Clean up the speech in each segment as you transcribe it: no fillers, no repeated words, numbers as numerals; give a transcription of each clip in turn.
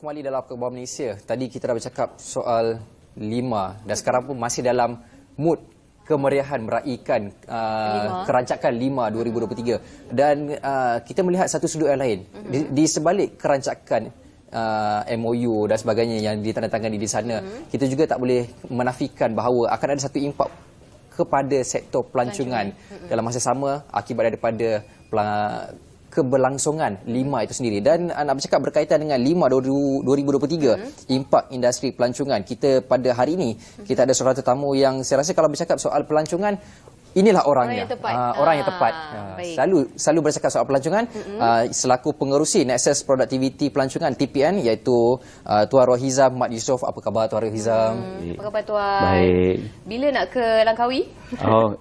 kembali dalam Akhbar Malaysia. Tadi kita dah bercakap soal Lima dan sekarang pun masih dalam mood kemeriahan meraihkan kerancakan Lima 2023 dan kita melihat satu sudut yang lain di sebalik kerancakan MOU dan sebagainya yang ditandatangani di sana. Kita juga tak boleh menafikan bahawa akan ada satu impak kepada sektor pelancongan dalam masa sama akibat daripada keberlangsungan Lima itu sendiri. Dan nak bercakap berkaitan dengan Lima 2023, impak industri pelancongan, kita pada hari ini kita ada seorang tetamu yang saya rasa kalau bercakap soal pelancongan, inilah orangnya. Orang yang tepat. Selalu bercakap soal pelancongan. Selaku pengerusi Nexus Productivity Pelancongan TPN, iaitu Tuan Rohizam Mat Yusof. Apa khabar Tuan Rohizam? Apa khabar Tuan? Baik. Bila nak ke Langkawi?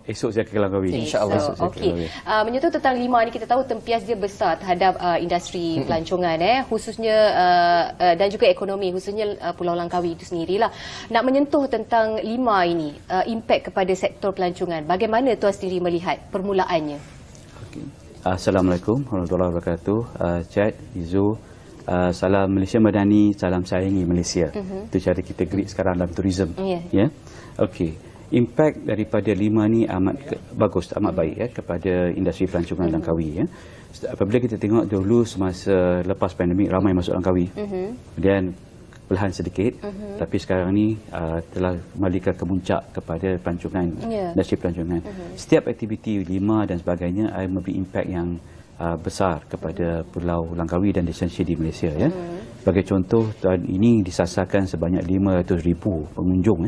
Esok saya ke Langkawi. InsyaAllah. Okey. Menyentuh tentang Lima ni, kita tahu tempias dia besar terhadap industri pelancongan, khususnya dan juga ekonomi, khususnya Pulau Langkawi itu sendirilah. Nak menyentuh tentang Lima ini, impak kepada sektor pelancongan, bagaimana Tuan sendiri melihat permulaannya? Okay. Assalamualaikum warahmatullahi wabarakatuh. Chat, Izu, salam Malaysia Madani, salam sayangi Malaysia. Itu cara kita greet sekarang dalam tourism. Ya. Okey. Impak daripada Lima ni amat bagus, amat baik kepada industri pelancongan Langkawi. Apabila kita tengok dulu semasa lepas pandemik ramai masuk Langkawi. Kemudian perlahan sedikit, tapi sekarang ni telah kembali ke kemuncak kepada pelancongan, industri pelancongan. Setiap aktiviti Lima dan sebagainya memberi impak yang besar kepada Pulau Langkawi dan destinasi di Malaysia. Sebagai contoh, tahun ini disasarkan sebanyak 500,000 pengunjung.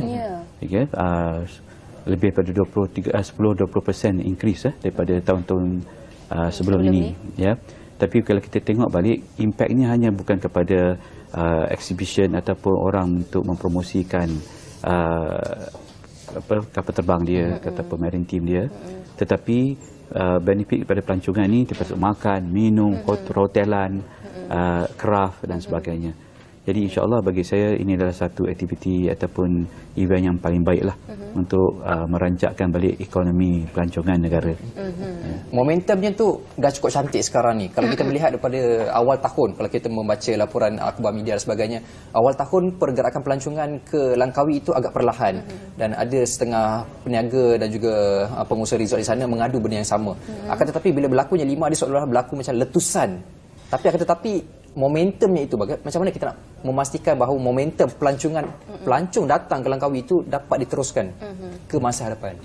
Lebih pada 10-20% increase daripada tahun-tahun sebelum ini. Tapi kalau kita tengok balik, impak ini hanya bukan kepada exhibition ataupun orang untuk mempromosikan kapal terbang dia ataupun maritime dia, tetapi benefit kepada pelancongan ini termasuk makan, minum, hotelan, craft dan sebagainya. Jadi insya-Allah bagi saya ini adalah satu aktiviti ataupun event yang paling baiklah untuk merancakkan balik ekonomi pelancongan negara. Momentumnya tu dah cukup cantik sekarang ni. Kalau kita melihat daripada awal tahun, kalau kita membaca laporan akhbar media dan sebagainya, awal tahun pergerakan pelancongan ke Langkawi itu agak perlahan dan ada setengah peniaga dan juga pengusaha resort di sana mengadu benda yang sama. Akan tetapi bila berlakunya Lima, dia seolah-olah berlaku macam letusan. Tapi akan tetapi momentumnya itu macam mana kita nak memastikan bahawa momentum pelancong datang ke Langkawi itu dapat diteruskan ke masa hadapan?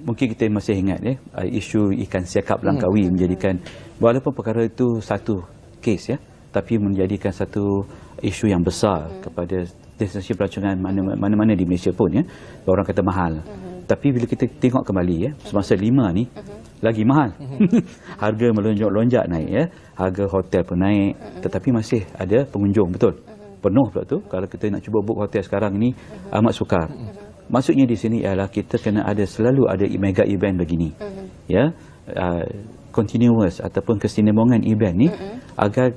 Mungkin kita masih ingat isu ikan siakap Langkawi menjadikan, walaupun perkara itu satu kes tapi menjadikan satu isu yang besar kepada destinasi pelancongan mana-mana di Malaysia pun orang kata mahal. Tapi bila kita tengok kembali semasa Lima ni lagi mahal. Harga melonjak-lonjak naik harga hotel pun naik, tetapi masih ada pengunjung, betul. Penuh pula tu. Kalau kita nak cuba book hotel sekarang ni amat sukar. Maksudnya di sini ialah kita kena selalu ada mega event begini. Continuous ataupun kesinambungan event ni agar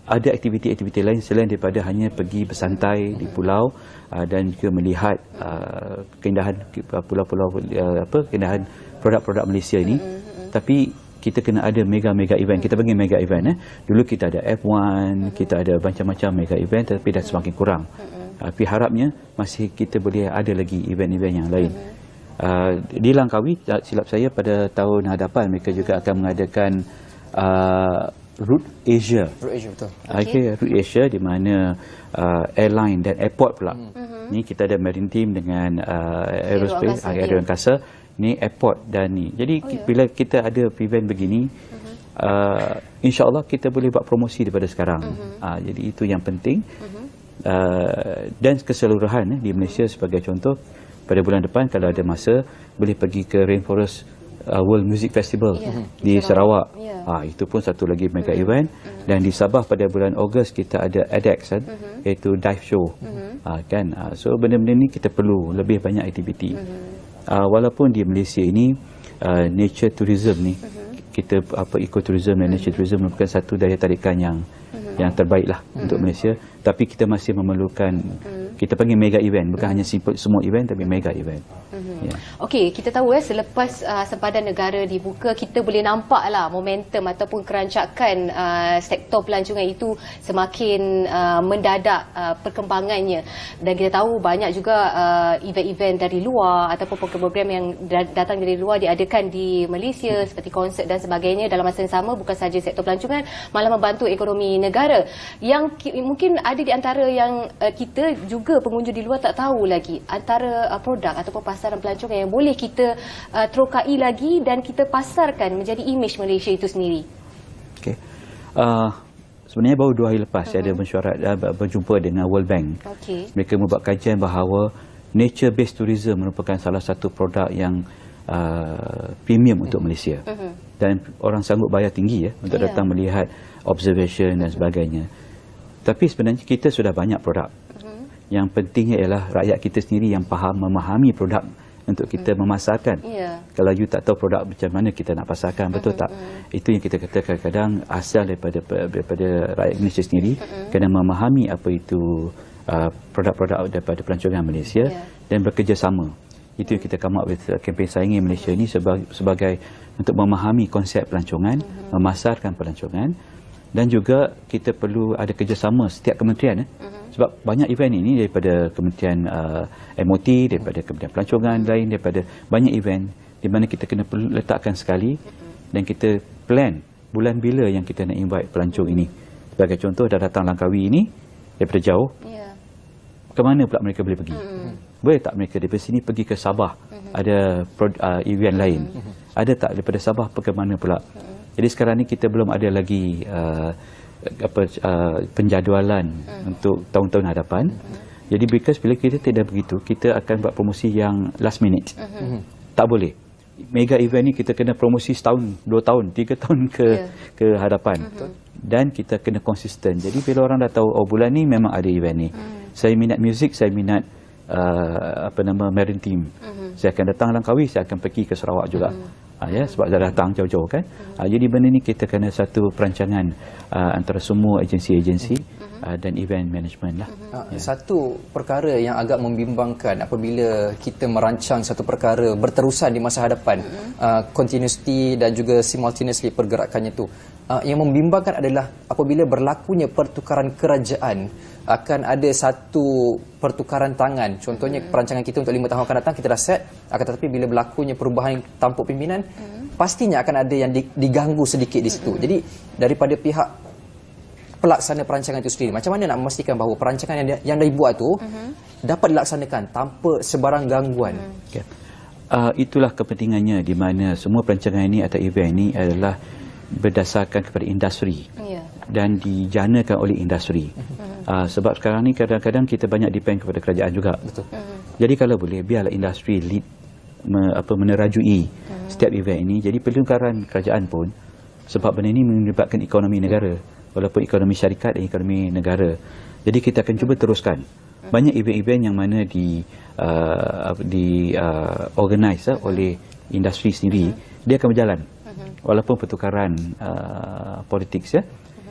ada aktiviti-aktiviti lain selain daripada hanya pergi bersantai di pulau dan juga melihat keindahan pulau-pulau keindahan produk-produk Malaysia ini. Tapi kita kena ada mega-mega event. Kita bagi mega event. Dulu kita ada F1, kita ada macam-macam mega event, tapi dah semakin kurang. Tapi harapnya masih kita boleh ada lagi event-event yang lain. Di Langkawi, silap saya pada tahun hadapan mereka juga akan mengadakan Route Asia. Route Asia, betul. Route Asia di mana airline dan airport pula. Ni kita ada maritime dengan aerospace, aeroangkasa. Ni airport dan ni. Jadi bila kita ada event begini, insya-Allah kita boleh buat promosi daripada sekarang. Jadi itu yang penting. Dan keseluruhan di Malaysia sebagai contoh, pada bulan depan kalau ada masa boleh pergi ke Rainforest World Music Festival di Sarawak. Itu pun satu lagi mega event. Dan di Sabah pada bulan Ogos kita ada ADEX iaitu dive show. So benda-benda ni kita perlu lebih banyak aktiviti. Walaupun di Malaysia ini nature tourism ni kita ecotourism dan nature tourism merupakan satu daya tarikan yang terbaiklah untuk Malaysia, tapi kita masih memerlukan Kita panggil mega event, bukan hanya semua event tapi mega event. Okey, kita tahu selepas sempadan negara dibuka, kita boleh nampaklah momentum ataupun kerancakan sektor pelancongan itu semakin mendadak perkembangannya. Dan kita tahu banyak juga event-event dari luar ataupun program-program yang datang dari luar diadakan di Malaysia seperti konsert dan sebagainya. Dalam masa yang sama, bukan sahaja sektor pelancongan, malah membantu ekonomi negara. Yang mungkin ada di antara yang kita juga pengunjung di luar tak tahu lagi, antara produk ataupun pasaran pelancongan yang boleh kita terokai lagi dan kita pasarkan menjadi imej Malaysia itu sendiri. Okey. Sebenarnya baru 2 hari lepas saya ada mesyuarat berjumpa dengan World Bank. Okay. Mereka membuat kajian bahawa nature based tourism merupakan salah satu produk yang premium untuk Malaysia. Dan orang sanggup bayar tinggi untuk datang melihat observation dan sebagainya. Tapi sebenarnya kita sudah banyak produk. Yang pentingnya ialah rakyat kita sendiri yang memahami produk untuk kita memasarkan. Kalau you tak tahu produk macam mana kita nak pasarkan, betul tak? Itu yang kita kata kadang-kadang asal daripada rakyat Malaysia sendiri kena memahami apa itu produk-produk daripada pelancongan Malaysia dan bekerjasama. Itu yang kita come up with kempen Saingi Malaysia ini sebagai untuk memahami konsep pelancongan, memasarkan pelancongan, dan juga kita perlu ada kerjasama setiap kementerian. Sebab banyak event ini daripada Kementerian MOT, daripada Kementerian Pelancongan lain, daripada banyak event di mana kita kena perlu letakkan sekali dan kita plan bulan bila yang kita nak invite pelancong ini. Sebagai contoh, dah datang Langkawi ini daripada jauh, ke mana pula mereka boleh pergi? Boleh tak mereka daripada sini pergi ke Sabah, ada event lain? Ada tak daripada Sabah pergi mana pula? Jadi sekarang ni kita belum ada lagi penjadualan untuk tahun-tahun hadapan. Jadi because bila kita tidak begitu, kita akan buat promosi yang last minute. Tak boleh. Mega event ni kita kena promosi setahun, 2 tahun, 3 tahun ke hadapan. Dan kita kena konsisten. Jadi bila orang dah tahu, oh bulan ni memang ada event ni. Saya minat muzik, saya minat maritime. Saya akan datang Langkawi, saya akan pergi ke Sarawak juga. Sebab dah datang jauh-jauh kan. Jadi benda ni kita kena satu perancangan antara semua agensi-agensi dan event management lah. Satu perkara yang agak membimbangkan apabila kita merancang satu perkara berterusan di masa hadapan, continuity dan juga simultaneously pergerakannya tu. Yang membimbangkan adalah apabila berlakunya pertukaran kerajaan, akan ada satu pertukaran tangan. Contohnya perancangan kita untuk 5 tahun akan datang kita dah set, akan tetapi bila berlakunya perubahan tampuk pimpinan, pastinya akan ada yang diganggu sedikit di situ. Jadi daripada pihak pelaksana perancangan itu sendiri, macam mana nak memastikan bahawa perancangan yang dah dibuat tu dapat dilaksanakan tanpa sebarang gangguan? Itulah kepentingannya di mana semua perancangan ini atau event ini adalah berdasarkan kepada industri dan dijanakan oleh industri. Sebab sekarang ni kadang-kadang kita banyak depend kepada kerajaan juga. Betul. Jadi kalau boleh biarlah industri lead menerajui setiap event ini. Jadi pelingkaran kerajaan pun, sebab benda ini melibatkan ekonomi negara, walaupun ekonomi syarikat dan ekonomi negara. Jadi kita akan cuba teruskan. Banyak event-event yang mana organize oleh industri sendiri, dia akan berjalan. Walaupun pertukaran politik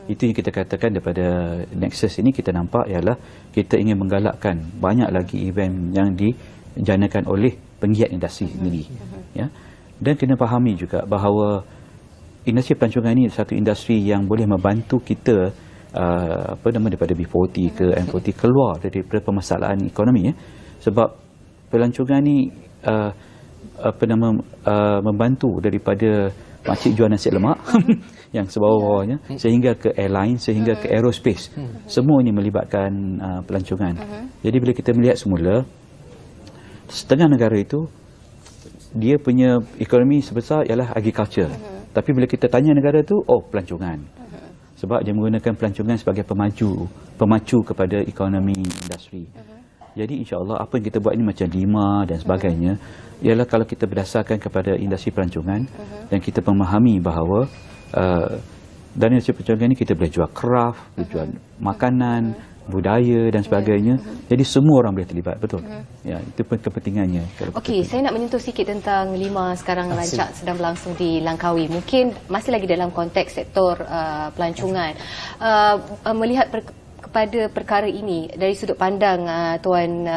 itu yang kita katakan daripada Nexus ini kita nampak ialah kita ingin menggalakkan banyak lagi event yang dijanakan oleh penggiat industri sendiri. Dan kena fahami juga bahawa industri pelancongan ini satu industri yang boleh membantu kita daripada B40 ke M40 keluar daripada permasalahan ekonomi. Sebab pelancongan ini membantu daripada makcik jual nasi lemak yang sebawah-bawahnya sehingga ke airline, sehingga ke aerospace. Semua ini melibatkan pelancongan. Jadi bila kita melihat semula, setengah negara itu dia punya ekonomi sebesar ialah agriculture. Tapi bila kita tanya negara tu, pelancongan. Sebab dia menggunakan pelancongan sebagai pemacu kepada ekonomi industri. Jadi insya-Allah apa yang kita buat ini macam Lima dan sebagainya ialah kalau kita berdasarkan kepada industri pelancongan dan kita memahami bahawa dari industri pelancongan ini kita boleh jual craft, boleh jual makanan, budaya dan sebagainya. Jadi semua orang boleh terlibat, betul. Itu pun kepentingannya. Okey, saya nak menyentuh sikit tentang Lima sekarang rancak sedang berlangsung di Langkawi. Mungkin masih lagi dalam konteks sektor pelancongan. Melihat kepada perkara ini dari sudut pandang Tuan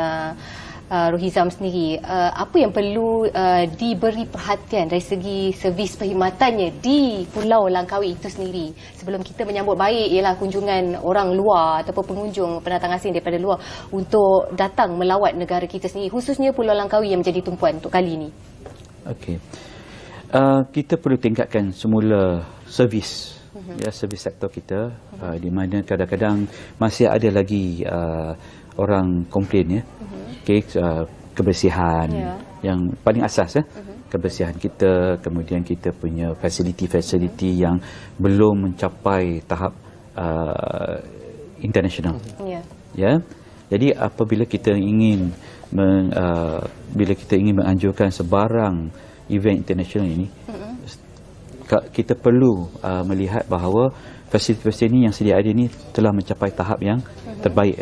Rohizam sendiri, apa yang perlu diberi perhatian dari segi servis perkhidmatannya di Pulau Langkawi itu sendiri sebelum kita menyambut baik ialah kunjungan orang luar ataupun pengunjung pendatang asing daripada luar untuk datang melawat negara kita sendiri, khususnya Pulau Langkawi yang menjadi tumpuan untuk kali ini? Okey. Kita perlu tingkatkan semula servis. Ya, servis sektor kita, di mana kadang-kadang masih ada lagi orang komplain, ya. Okay, kebersihan yang paling asas, kebersihan kita, kemudian kita punya fasiliti-fasiliti yang belum mencapai tahap international. Ya. Jadi apabila kita ingin menganjurkan sebarang event international ini, kita perlu melihat bahawa fasiliti-fasiliti ini yang sedia ada ini telah mencapai tahap yang terbaik,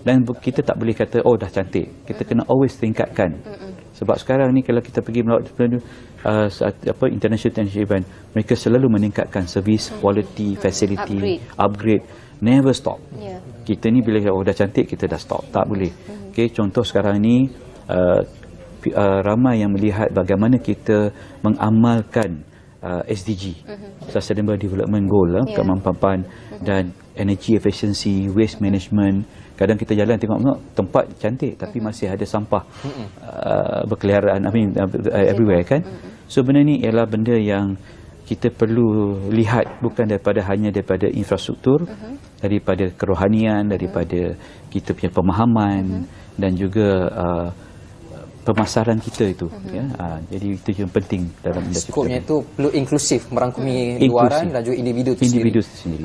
dan kita tak boleh kata dah cantik. Kita kena always tingkatkan. Sebab sekarang ni kalau kita pergi melawat international event, mereka selalu meningkatkan servis, quality, facility, upgrade, never stop. Kita ni bila dah cantik kita dah stop, tak boleh. Okay, contoh sekarang ni ramai yang melihat bagaimana kita mengamalkan SDG, Sustainable Development Goal, kemampanan dan energy efficiency, waste management. Kadang kita jalan tengok tempat cantik tapi masih ada sampah berkeliaran, everywhere, kan. So benda ni ialah benda yang kita perlu lihat, bukan hanya daripada infrastruktur, daripada kerohanian, daripada kita punya pemahaman dan juga pemasaran kita itu, ya. Jadi itu yang penting dalam industri. Skopnya itu perlu inklusif, merangkumi luaran dan juga individu itu sendiri.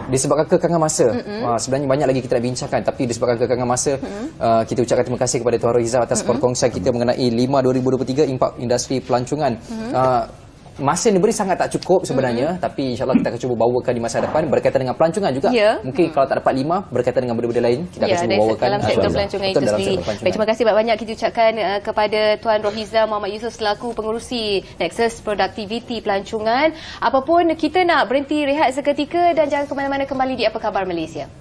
Disebabkan kekangan masa, sebenarnya banyak lagi kita nak bincangkan, tapi disebabkan kekangan masa, kita ucapkan terima kasih kepada Tuan Rohizam atas perkongsian kita mengenai 5 2023 impak industri pelancongan. Masa yang diberi sangat tak cukup sebenarnya, tapi insyaAllah kita akan cuba bawakan di masa depan berkaitan dengan pelancongan juga. Mungkin kalau tak dapat 5 berkaitan dengan benda-benda lain, kita akan cuba bawakan dalam sektor pelancongan itu sendiri. Baik, terima kasih banyak kita ucapkan kepada Tuan Rohizam Muhammad Yusof selaku pengerusi Nexus Productivity Pelancongan. Apapun, kita nak berhenti rehat seketika dan jangan ke mana-mana, kembali di Apa Khabar Malaysia.